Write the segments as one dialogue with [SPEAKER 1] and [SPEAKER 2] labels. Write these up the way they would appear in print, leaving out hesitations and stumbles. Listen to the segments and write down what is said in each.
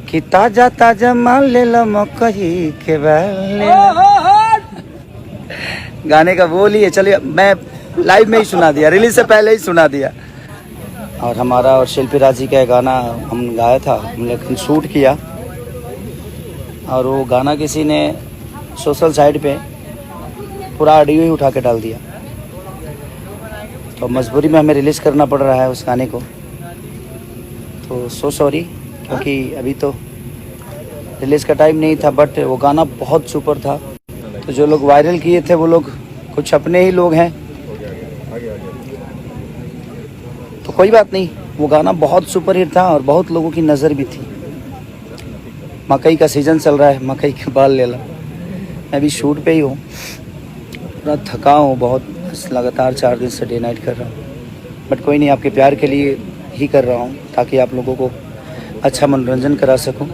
[SPEAKER 1] कि ताजा ताजा माल ले लो मकई के बैल ले लो। गाने का बोल ही है। चलिए मैं लाइव में ही सुना दिया, रिलीज से पहले ही सुना दिया। और हमारा और शिल्पी राज जी का गाना हम गाया था, लेकिन शूट किया और वो गाना किसी ने सोशल साइट पे पूरा ऑडियो ही उठा के डाल दिया, तो मजबूरी में हमें रिलीज़ करना पड़ रहा है उस गाने को। तो सो सॉरी, क्योंकि अभी तो रिलीज़ का टाइम नहीं था, बट वो गाना बहुत सुपर था। तो जो लोग वायरल किए थे वो लोग कुछ अपने ही लोग हैं, तो कोई बात नहीं। वो गाना बहुत सुपर हिट था और बहुत लोगों की नज़र भी थी। मकई का सीज़न चल रहा है, मकई के बाल ले लो। मैं भी शूट पे ही हूँ, पूरा थका हूँ बहुत, लगातार 4 दिन से डे नाइट कर रहा हूँ। बट कोई नहीं, आपके प्यार के लिए ही कर रहा हूँ ताकि आप लोगों को अच्छा मनोरंजन करा सकूँ।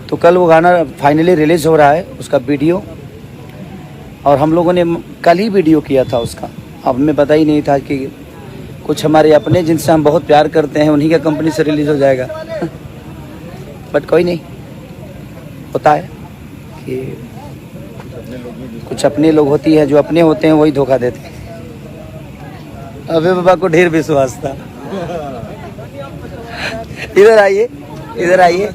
[SPEAKER 1] तो कल वो गाना फाइनली रिलीज़ हो रहा है, उसका वीडियो, और हम लोगों ने कल ही वीडियो किया था उसका। अब हमें पता ही नहीं था कि कुछ हमारे अपने जिनसे हम बहुत प्यार करते हैं उन्हीं का कंपनी से रिलीज़ हो जाएगा। बट कोई नहीं, होता है कि कुछ अपने लोग होती है, जो अपने होते हैं वही धोखा देते हैं। अबे बाबा को ढेर विश्वास था। इधर आइए, इधर आइए।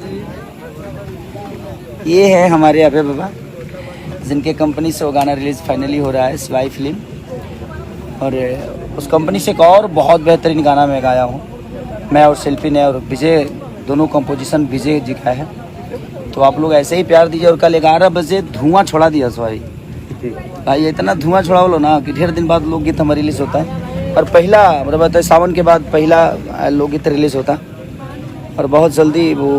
[SPEAKER 1] ये है हमारे अबे बाबा, जिनके कंपनी से वो गाना रिलीज़ फाइनली हो रहा है, स्वाई फिल्म। और उस कंपनी से एक और बहुत बेहतरीन गाना मैं गाया हूँ, मैं और शिल्पी ने, और विजय, दोनों कंपोजिशन विजय जी का है। तो आप लोग ऐसे ही प्यार दीजिए। और कल 11 बजे धुआं छोड़ा दिया स्वाई भाई, इतना धुआं छोड़ा बोलो ना कि ढेर दिन बाद लोकगीत हमारा रिलीज़ होता है। और पहला मतलब सावन के बाद पहला लोकगीत रिलीज़ होता, और बहुत जल्दी वो